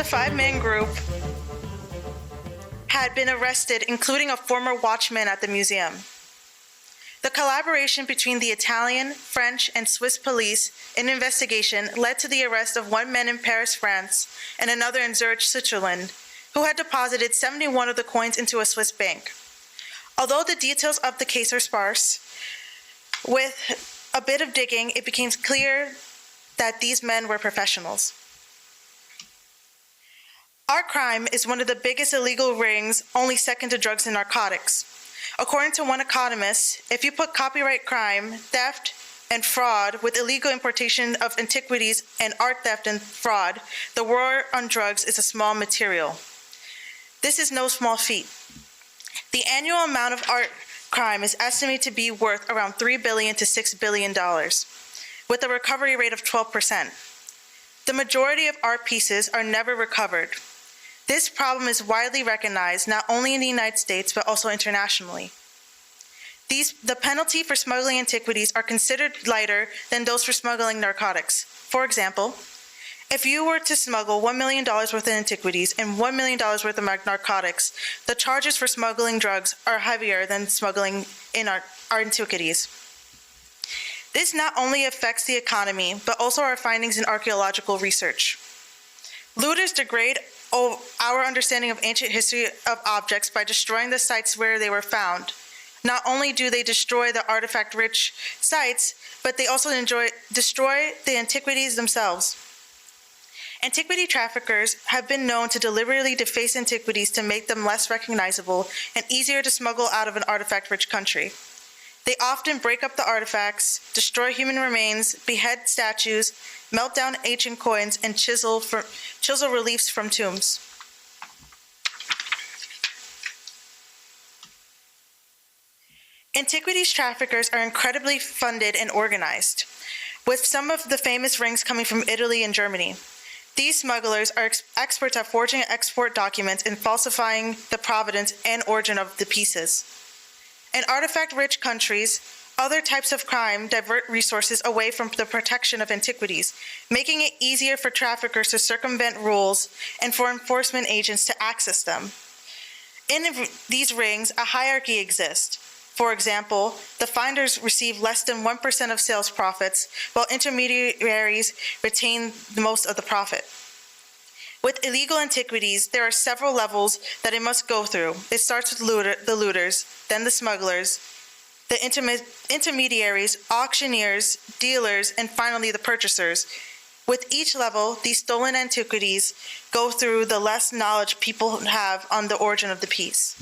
the five-man group had been arrested, including a former watchman at the museum. The collaboration between the Italian, French, and Swiss police in investigation led to the arrest of one man in Paris, France, and another in Zurich, Switzerland, who had deposited 71 of the coins into a Swiss bank. Although the details of the case are sparse, with a bit of digging, it became clear that these men were professionals. Art crime is one of the biggest illegal rings, only second to drugs and narcotics. According to one economist, if you put copyright crime, theft, and fraud with illegal importation of antiquities and art theft and fraud, the war on drugs is a small material. This is no small feat. The annual amount of art crime is estimated to be worth around $3 billion to $6 billion, with a recovery rate of 12%. The majority of art pieces are never recovered. This problem is widely recognized not only in the United States but also internationally. The penalty for smuggling antiquities are considered lighter than those for smuggling narcotics. For example, if you were to smuggle $1 million worth of antiquities and $1 million worth of narcotics, the charges for smuggling drugs are heavier than smuggling in our antiquities. This not only affects the economy, but also our findings in archaeological research. Looters degrade our understanding of ancient history of objects by destroying the sites where they were found. Not only do they destroy the artifact-rich sites, but they also destroy the antiquities themselves. Antiquity traffickers have been known to deliberately deface antiquities to make them less recognizable and easier to smuggle out of an artifact-rich country. They often break up the artifacts, destroy human remains, behead statues, melt down ancient coins, and chisel reliefs from tombs. Antiquities traffickers are incredibly funded and organized, with some of the famous rings coming from Italy and Germany. These smugglers are experts at forging export documents and falsifying the provenance and origin of the pieces. In artifact-rich countries, other types of crime divert resources away from the protection of antiquities, making it easier for traffickers to circumvent rules and for enforcement agents to access them. In these rings, a hierarchy exists. For example, the finders receive less than 1% of sales profits, while intermediaries retain most of the profit. With illegal antiquities, there are several levels that it must go through. It starts with the looters, then the smugglers, the intermediaries, auctioneers, dealers, and finally the purchasers. With each level, these stolen antiquities go through the less knowledge people have on the origin of the piece.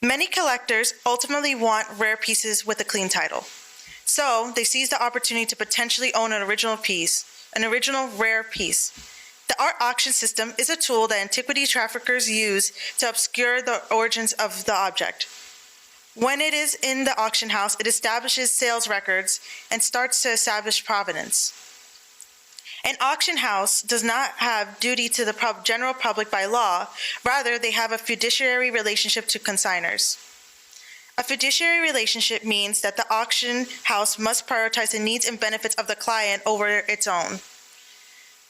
Many collectors ultimately want rare pieces with a clean title. So they seize the opportunity to potentially own an original rare piece. The art auction system is a tool that antiquity traffickers use to obscure the origins of the object. When it is in the auction house, it establishes sales records and starts to establish provenance. An auction house does not have duty to the general public by law. Rather, they have a fiduciary relationship to consignors. A fiduciary relationship means that the auction house must prioritize the needs and benefits of the client over its own.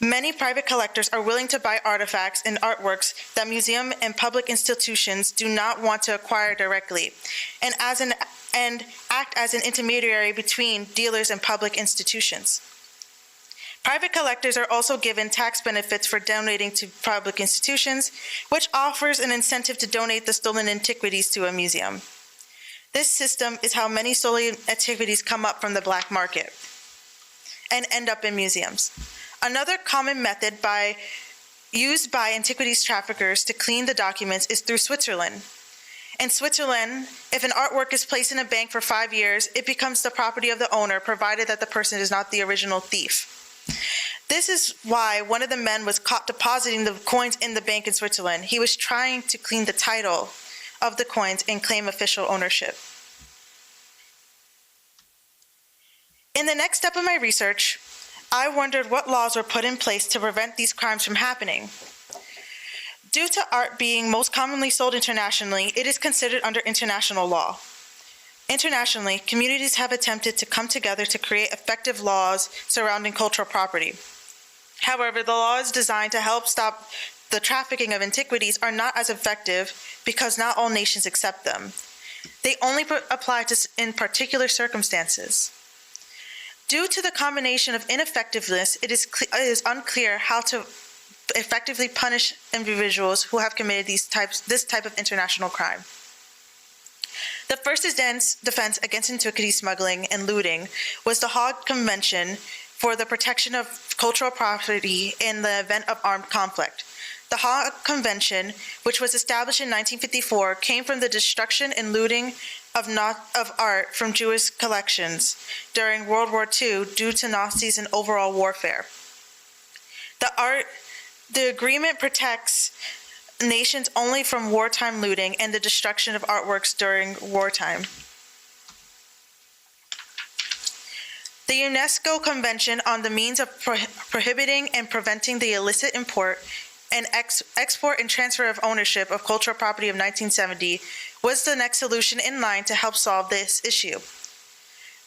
Many private collectors are willing to buy artifacts and artworks that museum and public institutions do not want to acquire directly, and act as an intermediary between dealers and public institutions. Private collectors are also given tax benefits for donating to public institutions, which offers an incentive to donate the stolen antiquities to a museum. This system is how many stolen antiquities come up from the black market and end up in museums. Another common method used by antiquities traffickers to clean the documents is through Switzerland. In Switzerland, if an artwork is placed in a bank for 5 years, it becomes the property of the owner, provided that the person is not the original thief. This is why one of the men was caught depositing the coins in the bank in Switzerland. He was trying to clean the title of the coins and claim official ownership. In the next step of my research, I wondered what laws were put in place to prevent these crimes from happening. Due to art being most commonly sold internationally, it is considered under international law. Internationally, communities have attempted to come together to create effective laws surrounding cultural property. However, the laws designed to help stop the trafficking of antiquities are not as effective because not all nations accept them. They only apply in particular circumstances. Due to the combination of ineffectiveness, it is unclear how to effectively punish individuals who have committed this type of international crime. The first defense against antiquity smuggling and looting was the Hague Convention for the Protection of Cultural Property in the Event of Armed Conflict. The Hague Convention, which was established in 1954, came from the destruction and looting of art from Jewish collections during World War II due to Nazis and overall warfare. The agreement protects nations only from wartime looting and the destruction of artworks during wartime. The UNESCO Convention on the Means of Prohibiting and Preventing the Illicit Import and Export and Transfer of Ownership of Cultural Property of 1970 was the next solution in line to help solve this issue.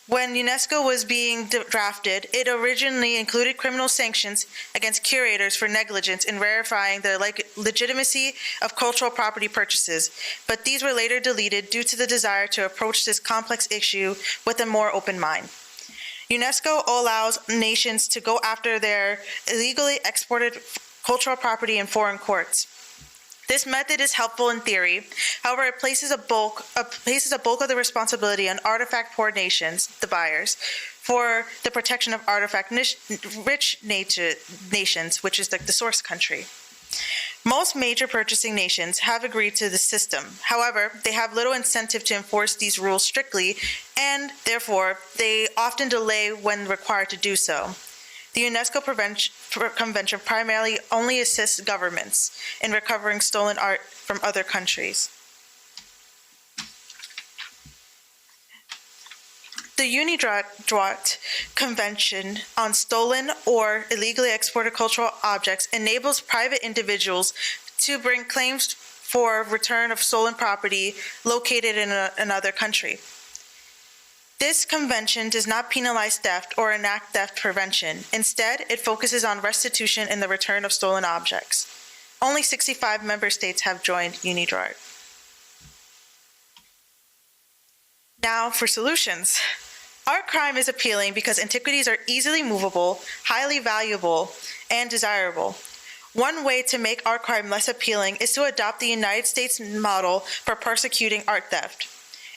When UNESCO was being drafted, it originally included criminal sanctions against curators for negligence in verifying the legitimacy of cultural property purchases, but these were later deleted due to the desire to approach this complex issue with a more open mind. UNESCO allows nations to go after their illegally exported cultural property in foreign courts. This method is helpful in theory. However, it places a bulk of the responsibility on artifact-poor nations, the buyers, for the protection of artifact-rich nations, which is like the source country. Most major purchasing nations have agreed to this system. However, they have little incentive to enforce these rules strictly, and therefore, they often delay when required to do so. The UNESCO Convention primarily only assists governments in recovering stolen art from other countries. The UNIDROIT Convention on Stolen or Illegally Exported Cultural Objects enables private individuals to bring claims for return of stolen property located in another country. This convention does not penalize theft or enact theft prevention. Instead, it focuses on restitution and the return of stolen objects. Only 65 member states have joined UNIDROIT. Now for solutions. Art crime is appealing because antiquities are easily movable, highly valuable, and desirable. One way to make art crime less appealing is to adopt the United States model for persecuting art theft.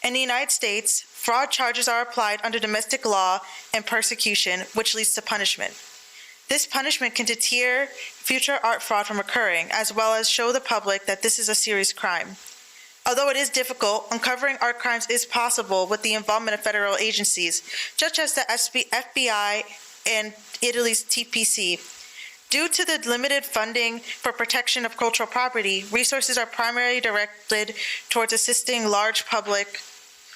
In the United States, fraud charges are applied under domestic law and persecution, which leads to punishment. This punishment can deter future art fraud from occurring, as well as show the public that this is a serious crime. Although it is difficult, uncovering art crimes is possible with the involvement of federal agencies, such as the FBI and Italy's TPC. Due to the limited funding for protection of cultural property, resources are primarily directed towards assisting large public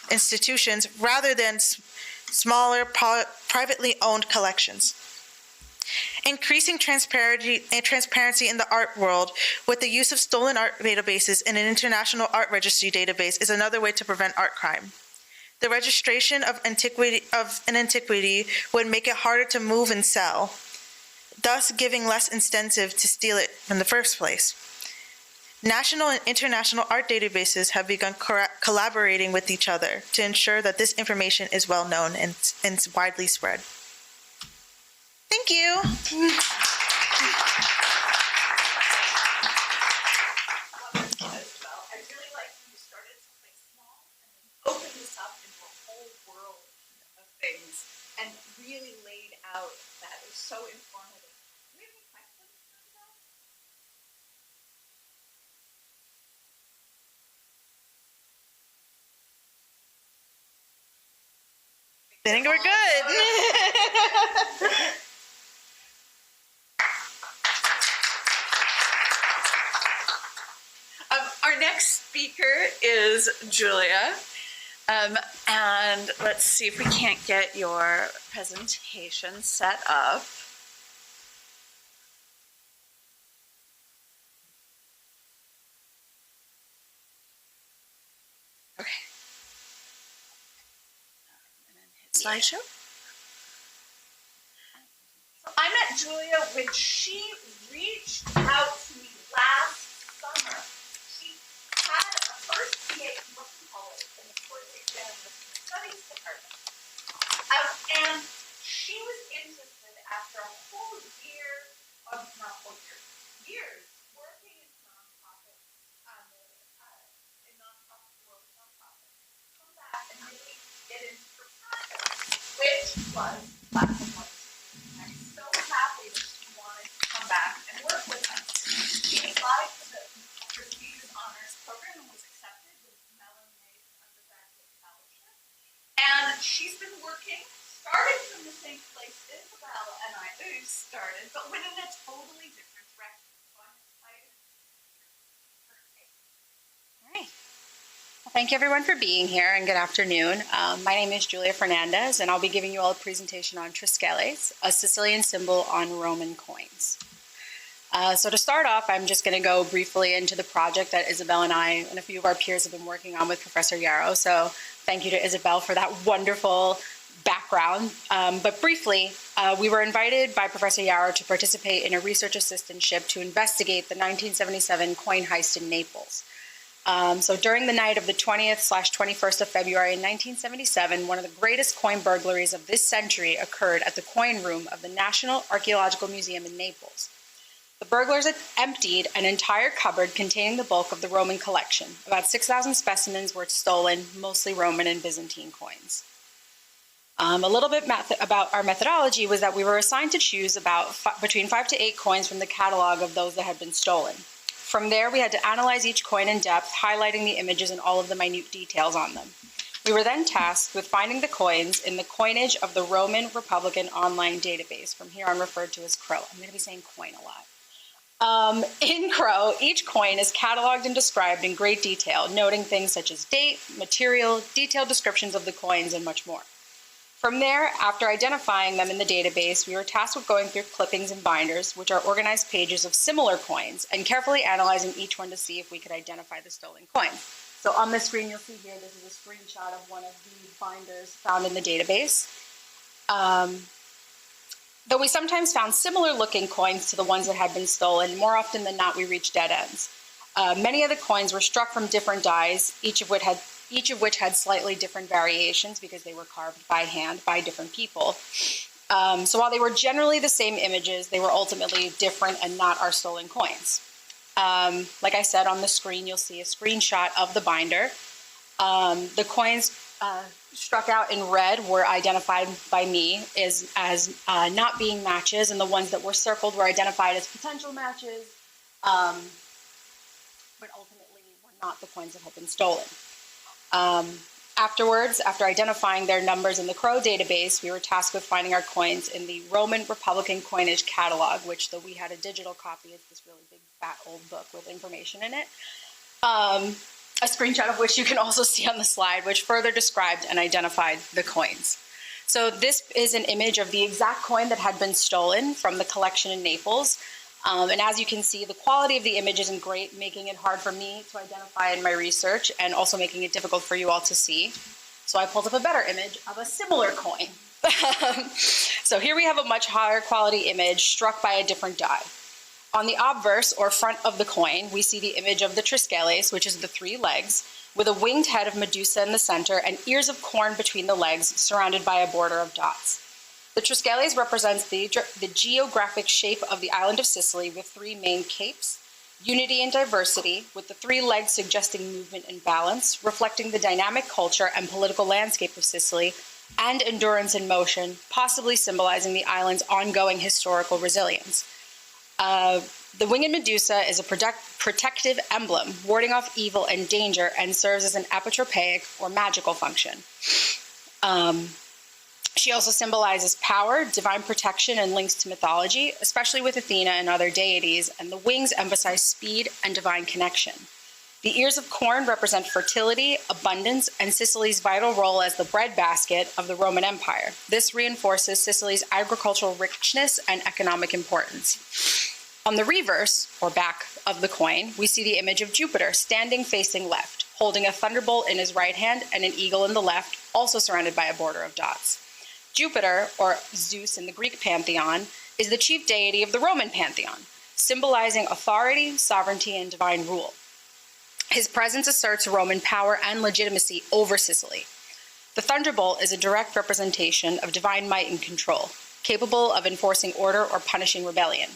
institutions rather than smaller privately owned collections. Increasing transparency in the art world with the use of stolen art databases and an international art registry database is another way to prevent art crime. The registration of an antiquity would make it harder to move and sell, thus giving less incentive to steal it in the first place. National and international art databases have begun collaborating with each other to ensure that this information is well known and widely spread. Thank you. Open this up into a whole world of things and really laid out that is so informative. Do we have any questions for that? I think we're good. Our next speaker is Julia. And let's see if we can't get your presentation set up. Okay. Slideshow? So I met Julia when she reached out to me last summer. She had a first PhD, what do you call it, in the course exam with the studies department. And she was interested after a whole year, not whole year, years working in nonprofit, in nonprofit world, nonprofit, come back and really get into her passion, which was platform. I'm so happy that she wanted to come back and work with us. She applied for the prestigious honors program and was accepted with Mellon May's undergraduate fellowship. And she's been working, starting from the same place Isabel and I started, but within a totally different direction. So I'm excited to hear her take. All right. Well, thank you everyone for being here, and good afternoon. My name is Julia Fernandez, and I'll be giving you all a presentation on triskeles, a Sicilian symbol on Roman coins. So to start off, I'm just going to go briefly into the project that Isabel and I and a few of our peers have been working on with Professor Yarrow. So thank you to Isabel for that wonderful background. But briefly, we were invited by Professor Yarrow to participate in a research assistantship to investigate the 1977 coin heist in Naples. So during the night of the 20th/21st of February in 1977, one of the greatest coin burglaries of this century occurred at the coin room of the National Archaeological Museum in Naples. The burglars had emptied an entire cupboard containing the bulk of the Roman collection. About 6,000 specimens were stolen, mostly Roman and Byzantine coins. A little bit about our methodology was that we were assigned to choose between 5 to 8 coins from the catalog of those that had been stolen. From there, we had to analyze each coin in depth, highlighting the images and all of the minute details on them. We were then tasked with finding the coins in the coinage of the Roman Republican online database, from here on referred to as CRO. I'm going to be saying coin a lot. In CRO, each coin is cataloged and described in great detail, noting things such as date, material, detailed descriptions of the coins, and much more. From there, after identifying them in the database, we were tasked with going through clippings and binders, which are organized pages of similar coins, and carefully analyzing each one to see if we could identify the stolen coin. So on the screen, you'll see here, this is a screenshot of one of the binders found in the database. Though we sometimes found similar looking coins to the ones that had been stolen, more often than not we reached dead ends. Many of the coins were struck from different dies, each of which had slightly different variations because they were carved by hand by different people. So while they were generally the same images, they were ultimately different and not our stolen coins. Like I said, on the screen you'll see a screenshot of the binder. The coins struck out in red were identified by me as not being matches, and the ones that were circled were identified as potential matches, but ultimately were not the coins that had been stolen. Afterwards, after identifying their numbers in the CRO database, we were tasked with finding our coins in the Roman Republican coinage catalog, which, though we had a digital copy, it's this really big fat old book with information in it. A screenshot of which you can also see on the slide, which further described and identified the coins. So this is an image of the exact coin that had been stolen from the collection in Naples. And as you can see, the quality of the image isn't great, making it hard for me to identify in my research and also making it difficult for you all to see. So I pulled up a better image of a similar coin. So here we have a much higher quality image struck by a different die. On the obverse, or front of the coin, we see the image of the triskeles, which is the 3 legs, with a winged head of Medusa in the center and ears of corn between the legs, surrounded by a border of dots. The triskeles represents the geographic shape of the island of Sicily with 3 main capes, unity and diversity, with the 3 legs suggesting movement and balance, reflecting the dynamic culture and political landscape of Sicily, and endurance and motion, possibly symbolizing the island's ongoing historical resilience. The winged Medusa is a protective emblem, warding off evil and danger, and serves as an apotropaic or magical function. She also symbolizes power, divine protection, and links to mythology, especially with Athena and other deities, and the wings emphasize speed and divine connection. The ears of corn represent fertility, abundance, and Sicily's vital role as the breadbasket of the Roman Empire. This reinforces Sicily's agricultural richness and economic importance. On the reverse, or back, of the coin, we see the image of Jupiter standing facing left, holding a thunderbolt in his right hand and an eagle in the left, also surrounded by a border of dots. Jupiter, or Zeus in the Greek pantheon, is the chief deity of the Roman pantheon, symbolizing authority, sovereignty, and divine rule. His presence asserts Roman power and legitimacy over Sicily. The thunderbolt is a direct representation of divine might and control, capable of enforcing order or punishing rebellion.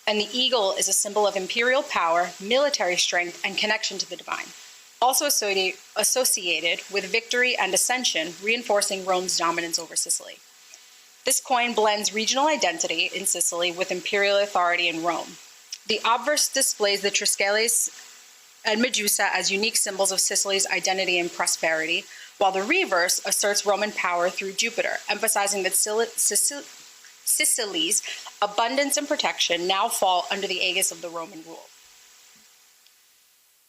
And the eagle is a symbol of imperial power, military strength, and connection to the divine, also associated with victory and ascension, reinforcing Rome's dominance over Sicily. This coin blends regional identity in Sicily with imperial authority in Rome. The obverse displays the Triskelies and Medusa as unique symbols of Sicily's identity and prosperity, while the reverse asserts Roman power through Jupiter, emphasizing that Sicily's abundance and protection now fall under the aegis of the Roman rule.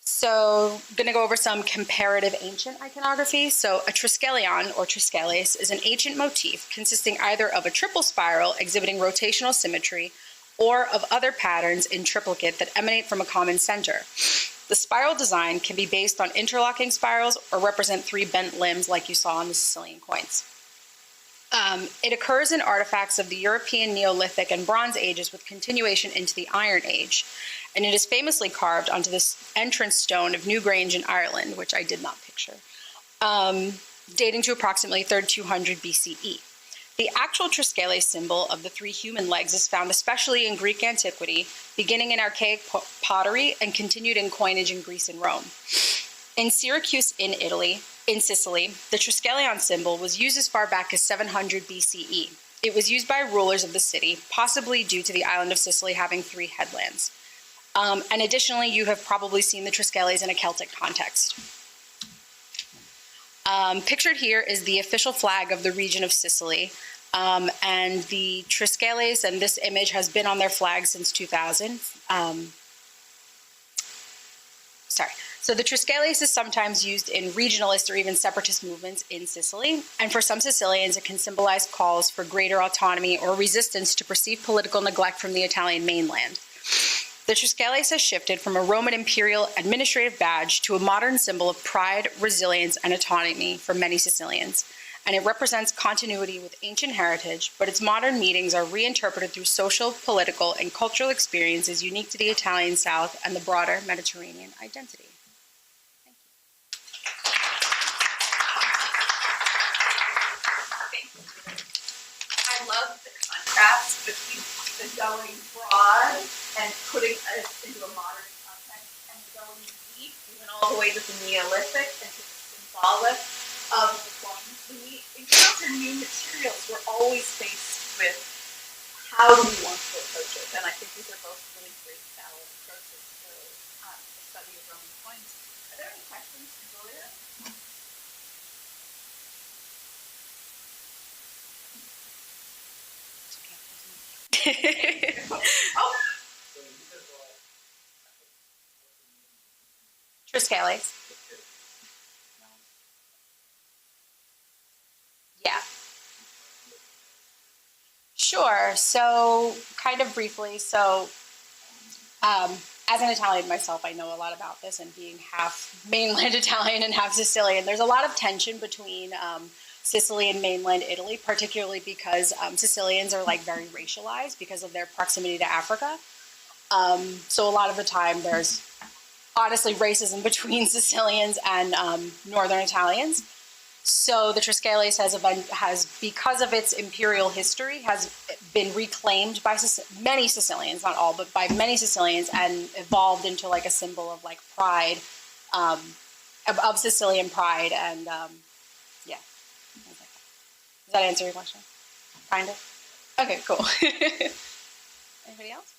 So I'm going to go over some comparative ancient iconography. So a triskelion, or triskeles, is an ancient motif consisting either of a triple spiral exhibiting rotational symmetry or of other patterns in triplicate that emanate from a common center. The spiral design can be based on interlocking spirals or represent three bent limbs like you saw on the Sicilian coins. It occurs in artifacts of the European Neolithic and Bronze Ages with continuation into the Iron Age, and it is famously carved onto this entrance stone of Newgrange in Ireland, which I did not picture, dating to approximately 3200 BCE. The actual triskele symbol of the three human legs is found especially in Greek antiquity, beginning in archaic pottery and continued in coinage in Greece and Rome. In Syracuse in Sicily, the triskelion symbol was used as far back as 700 BCE. It was used by rulers of the city, possibly due to the island of Sicily having three headlands. And additionally, you have probably seen the triskeles in a Celtic context. Pictured here is the official flag of the region of Sicily, and the triskeles and this image has been on their flag since 2000. So the triskeles is sometimes used in regionalist or even separatist movements in Sicily, and for some Sicilians it can symbolize calls for greater autonomy or resistance to perceived political neglect from the Italian mainland. The triskeles has shifted from a Roman imperial administrative badge to a modern symbol of pride, resilience, and autonomy for many Sicilians, and it represents continuity with ancient heritage, but its modern meanings are reinterpreted through social, political, and cultural experiences unique to the Italian South and the broader Mediterranean identity. I love the contrast between the going broad and putting it into a modern context and going deep, even all the way to the Neolithic and to the symbolic of the coins. When we encounter new materials, we're always faced with how do we want to approach it? And I think these are both really great valid approaches for the study of Roman coins. Are there any questions, Julia? Oh. Triskeles. Yeah. Sure. So, kind of briefly, as an Italian myself, I know a lot about this, and being half mainland Italian and half Sicilian, there's a lot of tension between Sicily and mainland Italy, particularly because Sicilians are like very racialized because of their proximity to Africa. So a lot of the time there's honestly racism between Sicilians and northern Italians. So the Triskeles has, because of its imperial history, has been reclaimed by many Sicilians, not all, but by many Sicilians, and evolved into like a symbol of like pride, of Sicilian pride, and yeah. Does that answer your question? Kind of? Okay, cool. Anybody else?